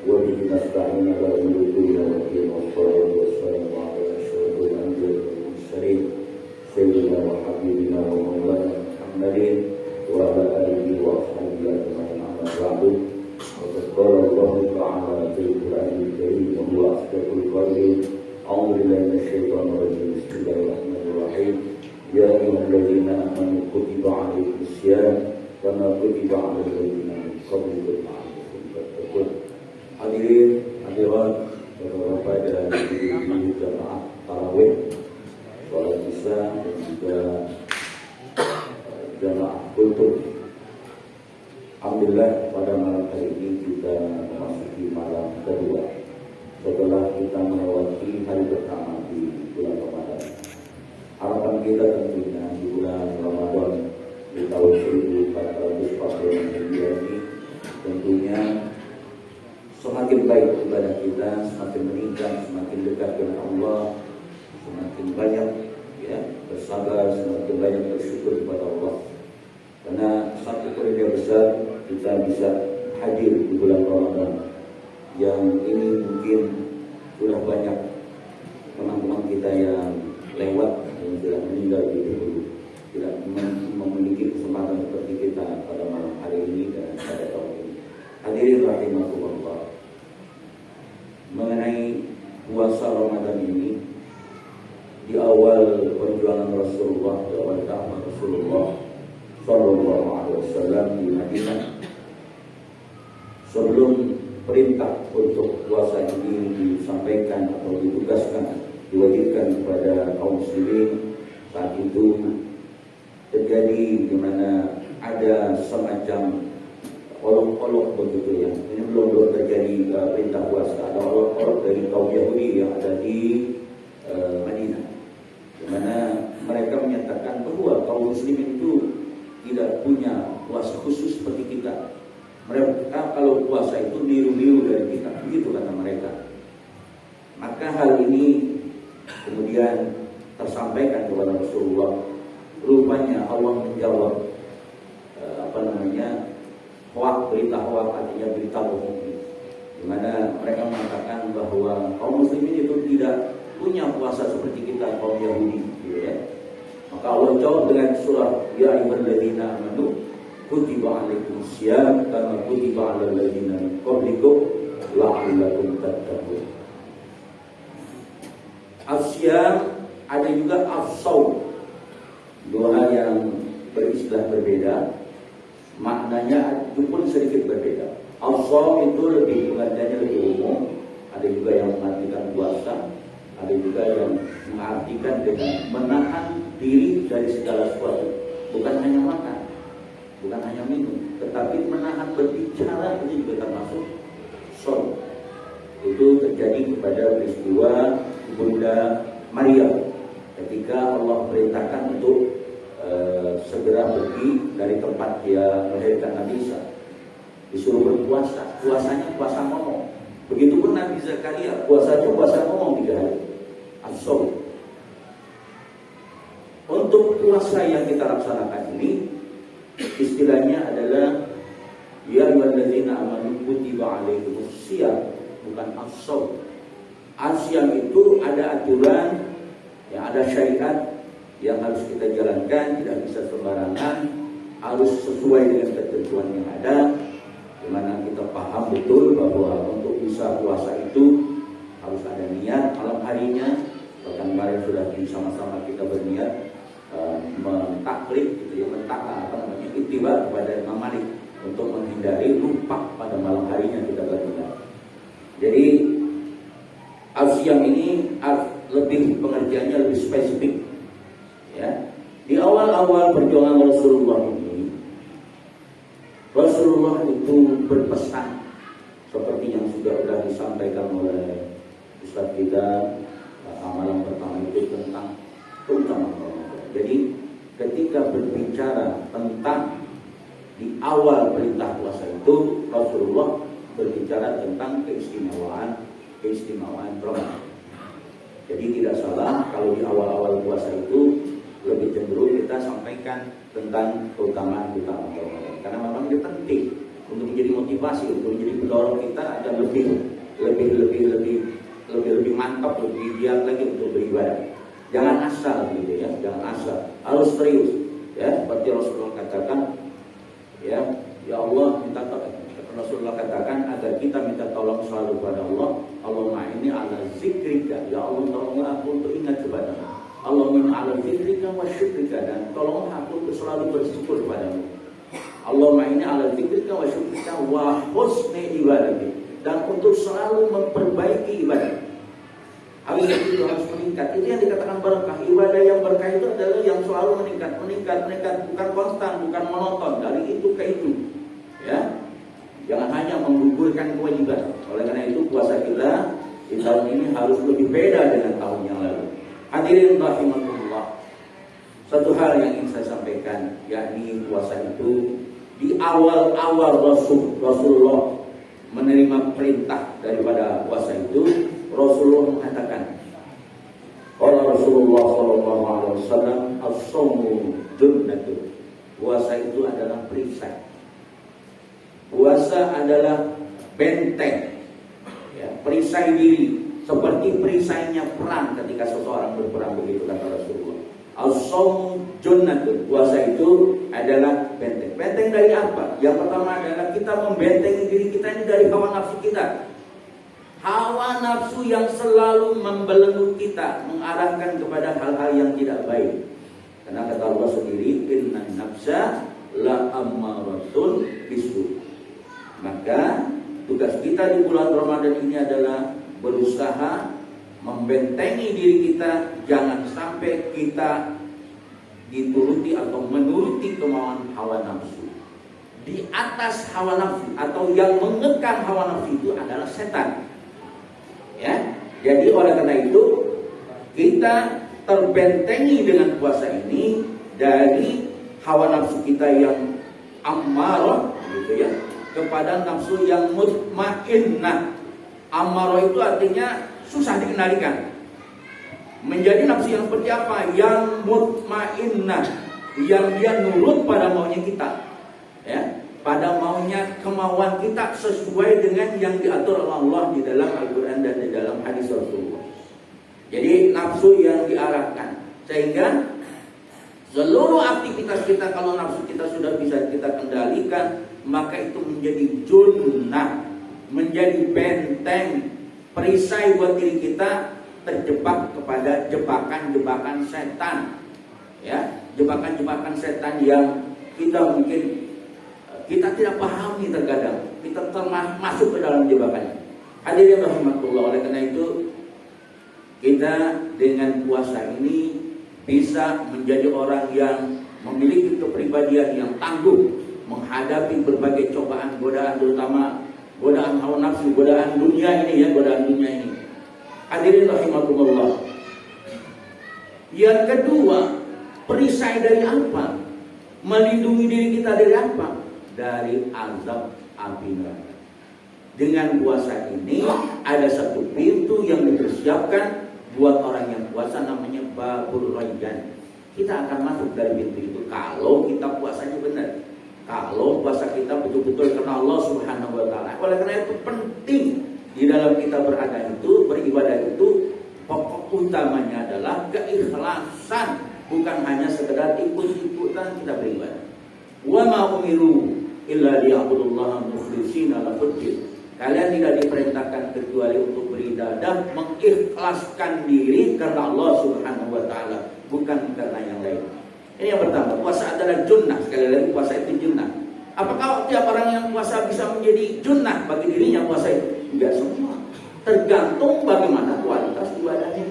وبه نستعين على أمور الدنيا والدين والصلاة والسلام على أشرف الأنبياء والمرسلين سيدنا وحبيبنا ومولانا محمد وعلى آله وأصحابه أجمعين أما بعد وقد قال الله تعالى في القرآن الكريم وهو أصدق القائلين أعوذ بالله من الشيطان الرجيم بسم الله الرحمن الرحيم يا أيها الذين آمنوا كتب عليكم الصيام كما كتب على الذين من قبلكم لعلكم تتقون. Hadirin, hadirat, Bapak dan Ibu jamaah tarawih, sholat isya dan juga jamaah kultur. Alhamdulillah pada malam hari ini kita memasuki malam kedua setelah kita melewati hari pertama di bulan Ramadan. Harapan kita tentunya di bulan Ramadan di tahun 1442 ini tentunya semakin baik ibadah kita, semakin meningkat, semakin dekat dengan Allah, semakin banyak bersabar, semakin banyak bersyukur kepada Allah. Karena satu karunia besar kita bisa hadir di bulan Ramadan yang ini mungkin sudah banyak teman-teman kita yang lewat yang sudah meninggal dulu tidak memiliki kesempatan seperti kita pada malam hari ini dan pada tahun ini. Hadirin rahimakumullah, mengenai puasa Ramadan ini di awal perjuangan Rasulullah, di awal dakwah Rasulullah Sallallahu Alaihi Wasallam di Madinah, sebelum perintah untuk puasa ini disampaikan atau ditugaskan, diwajibkan kepada kaum muslimin, saat itu terjadi di mana ada semacam olok-olok begitu ya. Ini belum terjadi perintah puasa. Ada olok-olok dari kaum Yahudi yang ada di Madinah, di mana mereka menyatakan bahwa kaum muslimin itu tidak punya puasa khusus seperti kita. Mereka kalau puasa itu niru-niru dari kita, begitu kata mereka. Maka hal ini kemudian tersampaikan kepada Rasulullah. Rupanya Allah menjawab hoak, berita hoak, artinya berita bohong, di mana mereka mengatakan bahwa kaum muslimin itu tidak punya puasa seperti kita kaum Yahudi, gitu ya. Maka Allah jawab dengan surah Ya ayyuhalladzina amanu kutiba alaikumus syiyam kama kutiba alal ladzina min qablikum la'allakum tattaqun. As-syiyam ada juga as-shaum, dua hal yang beristilah berbeda, maknanya pun sedikit berbeda. As-shaum itu lebih pengertiannya lebih umum, ada juga yang mengartikan puasa, ada juga yang mengartikan dengan menahan diri dari segala sesuatu, bukan hanya makan, bukan hanya minum, tetapi menahan berbicara, ini juga termasuk shaum. Itu terjadi kepada peristiwa Bunda Maria ketika Allah perintahkan untuk segera pergi dari tempat dia melahirkan Nabi Isa, disuruh berpuasa. Puasanya puasa ngomong. Begitupun Nabi Zakaria, puasanya puasa ngomong 3 hari. As-shaum. Untuk puasa yang kita laksanakan ini istilahnya adalah ya ayyuhalladzina amanu kutiba alaikumus syiyam, bukan as-shaum. As-syiyam itu ada aturan, yang ada syariat yang harus kita jalankan, tidak bisa sembarangan, harus sesuai dengan ketentuan yang ada, di mana kita paham betul bahwa untuk bisa puasa itu harus ada niat malam harinya. Bahkan kemarin sudah sama-sama kita berniat mentaklid, gitu ya, ittiba kepada Imam Malik untuk menghindari lupa pada malam harinya kita berniat. Jadi as-syiyam ini lebih pengertiannya lebih spesifik. Ya, di awal-awal perjuangan Rasulullah ini, Rasulullah itu berpesan seperti yang sudah disampaikan oleh Ustaz kita amalan pertama itu tentang keutamaan Ramadan. Jadi ketika berbicara tentang di awal perintah puasa itu, Rasulullah berbicara tentang keistimewaan Ramadan. Jadi tidak salah kalau di awal-awal puasa itu lebih cenderung kita sampaikan tentang keutamaan Ramadan, karena memang itu penting untuk menjadi motivasi motivasi untuk menjadi pendorong kita agar lebih mantap, lebih giat lagi untuk beribadah. Jangan asal gitu ya, jangan asal, harus serius ya. Seperti Rasulullah katakan, ya Allah minta Rasulullah katakan agar kita minta tolong selalu kepada Allah. Allahumma inni ala zikrika, ya Allah tolonglah aku untuk ingat kepadamu. Allahumma ala zikrika wa syukrika, dan tolonglah aku untuk selalu bersyukur kepadamu. Allahumma inni ala zikrika wa syukrika wa husni ibadatik, dan untuk selalu memperbaiki ibadah. Harus itu harus meningkat. Itu yang dikatakan berkah. Ibadah yang berkah itu adalah yang selalu meningkat, bukan konstan, bukan monoton dari itu ke itu. Ya, jangan hanya menggugurkan kewajiban. Oleh karena itu puasa kita di tahun ini harus lebih beda dengan tahun yang lalu. Hadirin rahimakumullah. Satu hal yang ingin saya sampaikan, yakni puasa itu di awal-awal Rasulullah menerima perintah daripada puasa itu, Rasulullah mengatakan, kalau Rasulullah SAW, as-sawmu junnatun, puasa itu adalah perisai. Puasa adalah benteng, ya, perisai diri, seperti perisainya perang ketika seseorang berperang, begitu kata Rasulullah. As-sawmu junnatun, puasa itu adalah benteng. Benteng dari apa? Yang pertama adalah kita membentengi diri kita ini dari hawa nafsu kita. Hawa nafsu yang selalu membelenggu kita, mengarahkan kepada hal-hal yang tidak baik. Karena kata Allah sendiri, inna nafsa la ammaratun bisu. Maka tugas kita di bulan Ramadan ini adalah berusaha membentengi diri kita, jangan sampai kita dituruti atau menuruti kemauan hawa nafsu. Di atas hawa nafsu atau yang mengekang hawa nafsu itu adalah setan. Ya, jadi oleh karena itu kita terbentengi dengan puasa ini dari hawa nafsu kita yang ammarah, gitu ya, kepada nafsu yang mutmainnah. Ammarah itu artinya susah dikendalikan. Menjadi nafsu yang seperti apa? Yang mutmainnah, yang dia nurut pada maunya kita, ya, pada maunya kemauan kita sesuai dengan yang diatur oleh Allah di dalam Al-Quran dan di dalam hadis Rasulullah. Jadi nafsu yang diarahkan, sehingga seluruh aktivitas kita, kalau nafsu kita sudah bisa kita kendalikan, maka itu menjadi junnah, menjadi benteng, perisai buat diri kita terjebak kepada jebakan-jebakan setan, ya, jebakan-jebakan setan yang kita mungkin kita tidak pahami, terkadang kita masuk ke dalam jebakannya. Hadirin rahimakumullah, oleh karena itu kita dengan puasa ini bisa menjadi orang yang memiliki kepribadian yang tangguh menghadapi berbagai cobaan, godaan, terutama godaan hawa nafsu, godaan dunia ini, ya, godaan dunia ini. Hadirin rahimakumullah. Yang kedua, perisai dari apa? Melindungi diri kita dari apa? Dari azab api neraka. Dengan puasa ini ada satu pintu yang dipersiapkan buat orang yang puasa, namanya babur rayyan. Kita akan masuk dari pintu itu kalau kita puasanya benar. Kalau puasa kita betul-betul karena Allah Subhanahu wa taala. Oleh karena itu penting di dalam kita beribadah itu pokok utamanya adalah keikhlasan, bukan hanya sekedar ikut-ikutan kita beribadah. Wa ma umiru illa liya'budullaha mukhlishina lahuddin. Kalian tidak diperintahkan kecuali untuk beribadah, mengikhlaskan diri karena Allah Subhanahu wa taala, bukan karena yang lain. Ini yang pertama, puasa adalah junnah. Sekali lagi, puasa itu junnah. Apakah tiap orang yang puasa bisa menjadi junnah bagi dirinya puasa itu? Enggak semua. Tergantung bagaimana kualitas ibadahnya.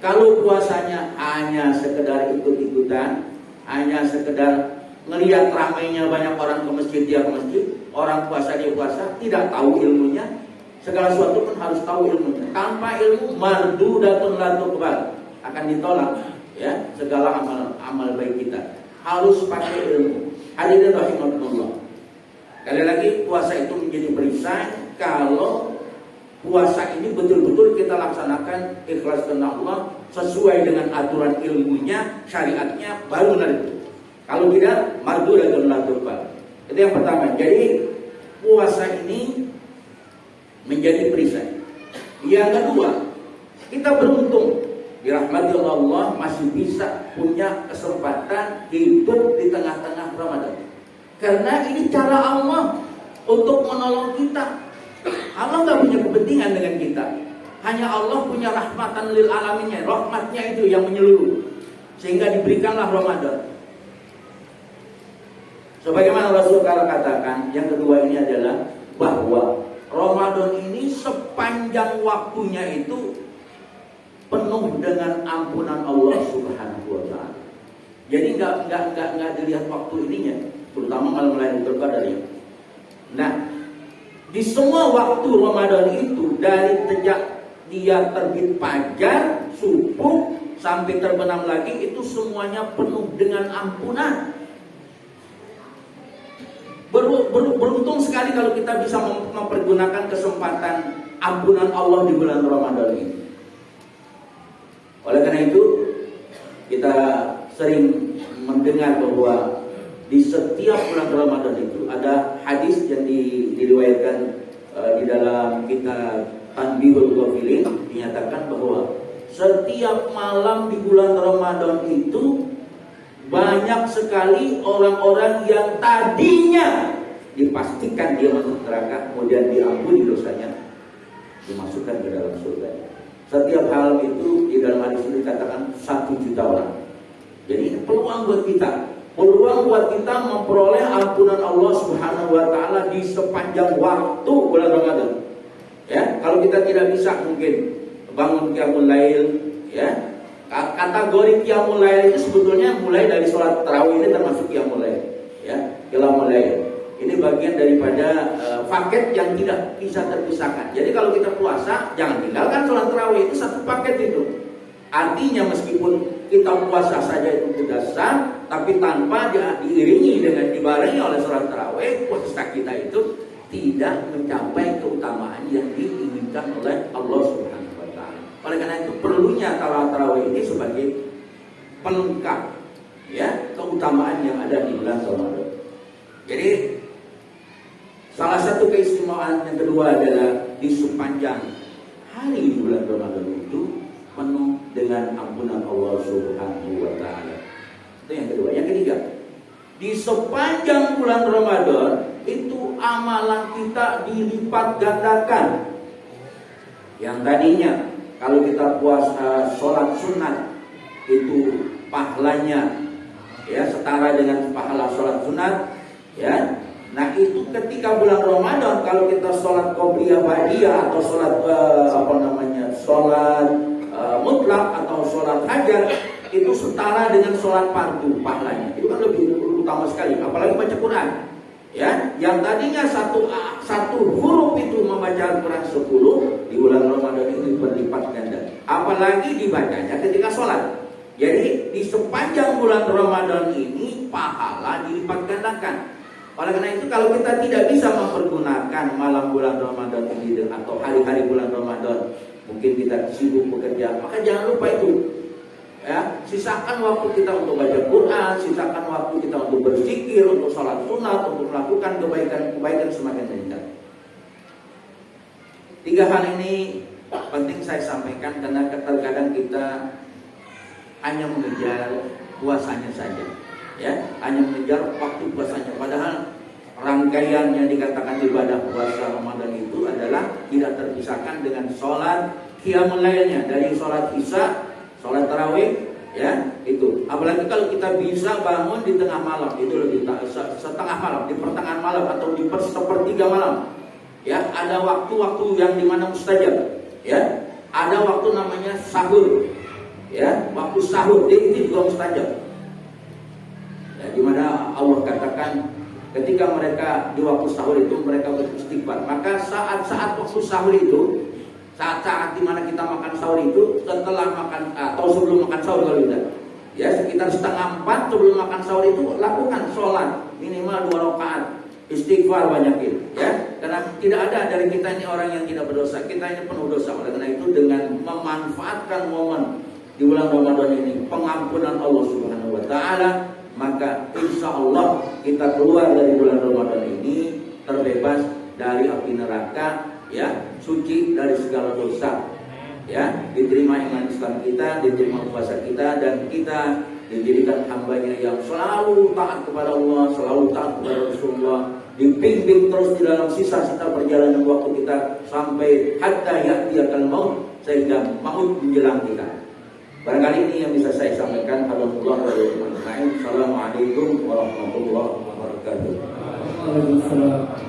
Kalau puasanya hanya sekedar ikut-ikutan, hanya sekedar ngelihat ramainya banyak orang ke masjid, dia ke masjid, orang puasa dia puasa, tidak tahu ilmunya, segala sesuatu pun harus tahu ilmunya. Tanpa ilmu, mardudatun la tuqbal, akan ditolak, ya, segala amal baik kita. Harus pakai ilmu. Hadirin rahimakumullah. Sekali lagi, puasa itu menjadi perisai kalau puasa ini betul-betul kita laksanakan ikhlas karena Allah, sesuai dengan aturan ilmunya, syariatnya, baru benar itu. Kalau tidak, mardudatun la tuqbal. Itu yang pertama. Jadi puasa ini menjadi perisai. Yang kedua, kita beruntung dirahmati Allah masih bisa punya kesempatan hidup di tengah-tengah Ramadan. Karena ini cara Allah untuk menolong kita. Allah nggak punya kepentingan dengan kita. Hanya Allah punya rahmatan lil alaminnya. Rahmatnya itu yang menyeluruh. Sehingga diberikanlah Ramadan. Sebagaimana Rasul katakan, yang kedua ini adalah bahwa Ramadan ini sepanjang waktunya itu penuh dengan ampunan Allah Subhanahu wa taala. Jadi nggak dilihat waktu ininya, terutama malam Lailatul Qadar ya. Nah, di semua waktu Ramadan itu dari sejak dia terbit fajar, subuh sampai terbenam lagi itu semuanya penuh dengan ampunan. Beruntung sekali kalau kita bisa mempergunakan kesempatan ampunan Allah di bulan Ramadan ini. Oleh karena itu, kita sering mendengar bahwa di setiap bulan Ramadan itu ada hadis yang diriwayatkan di dalam kitab Tanbihul Ghafilin, dinyatakan bahwa setiap malam di bulan Ramadan itu banyak sekali orang-orang yang tadinya dipastikan dia masuk neraka, kemudian diampuni dosanya, dimasukkan ke dalam surga. Setiap hal itu di dalam hadis ini dikatakan 1 juta orang. Jadi ini peluang buat kita, peluang buat kita memperoleh ampunan Allah Subhanahu wa taala di sepanjang waktu bulan Ramadan. Ya, kalau kita tidak bisa mungkin bangun qiyamul lail, ya. Kategori qiyamul lail itu sebetulnya mulai dari sholat tarawih ini termasuk qiyamul lail, ya, qiyamul lail. Ini bagian daripada paket yang tidak bisa terpisahkan. Jadi kalau kita puasa, jangan tinggalkan sholat tarawih, itu satu paket itu. Artinya meskipun kita puasa saja itu sudah sah, tapi tanpa diiringi dengan dibarengi oleh sholat tarawih, puasa kita itu tidak mencapai keutamaan yang diinginkan oleh Allah Subhanahu. Oleh karena itu perlunya tarawih ini sebagai pelengkap, ya, keutamaan yang ada di bulan Ramadan. Jadi salah satu keistimewaan yang kedua adalah di sepanjang hari di bulan Ramadan itu penuh dengan ampunan Allah Subhanahu wa taala. Itu yang kedua. Yang ketiga, di sepanjang bulan Ramadan itu amalan kita dilipat gandakan. Yang tadinya kalau kita puasa sholat sunat itu pahalanya, ya, setara dengan pahala sholat sunat, ya. Nah itu ketika bulan Ramadan kalau kita sholat qobliyah ba'diyah atau sholat sholat mutlak atau sholat hajat itu setara dengan sholat fardu pahalanya. Itu kan lebih utama sekali, apalagi baca Quran. Ya, yang tadinya satu huruf itu membaca Al-Quran 10 di bulan Ramadan ini berlipat ganda. Apalagi dibacanya ketika sholat. Jadi di sepanjang bulan Ramadan ini pahala dilipat gandakan. Oleh karena itu kalau kita tidak bisa mempergunakan malam bulan Ramadan ini atau hari-hari bulan Ramadan, mungkin kita sibuk bekerja, maka jangan lupa itu. Ya, sisakan waktu kita untuk baca Quran, sisakan waktu kita untuk berzikir, untuk sholat sunat, untuk melakukan kebaikan-kebaikan semakin meningkat. 3 hal ini penting saya sampaikan karena terkadang kita hanya mengejar puasanya saja, ya, hanya mengejar waktu puasanya. Padahal rangkaian yang dikatakan ibadah puasa Ramadan itu adalah tidak terpisahkan dengan sholat qiyamul lailnya, dari sholat isya, sholat tarawih, ya, itu. Apalagi kalau kita bisa bangun di tengah malam, itu lebih setengah malam, di pertengahan malam atau di sepertiga malam. Ya, ada waktu-waktu yang dimana mustajab, ya. Ada waktu namanya sahur, ya, waktu sahur itu juga mustajab. Ya, dimana Allah katakan ketika mereka di waktu sahur itu mereka beristighfar. Maka saat-saat waktu sahur itu, saat-saat dimana kita makan sahur itu, setelah makan atau sebelum makan sahur kalau tidak, ya, sekitar 3:30 sebelum makan sahur itu lakukan sholat minimal 2 rakaat, istighfar banyakin, ya, karena tidak ada dari kita ini orang yang tidak berdosa, kita ini penuh dosa. Oleh karena itu dengan memanfaatkan momen di bulan Ramadan ini pengampunan Allah Subhanahu wa taala, maka insya Allah kita keluar dari bulan Ramadan ini terbebas dari api neraka, ya, suci dari segala dosa, ya, diterima iman Islam kita, diterima puasa kita, dan kita dijadikan hambanya yang selalu taat kepada Allah, selalu taat kepada Rasulullah, dibimbing terus di dalam sisa-sisa perjalanan waktu kita sampai hatta ya'tiyakal maut, sehingga maut menjelang kita. Barangkali ini yang bisa saya sampaikan. Assalamualaikum warahmatullahi wabarakatuh. Waalaikumsalam.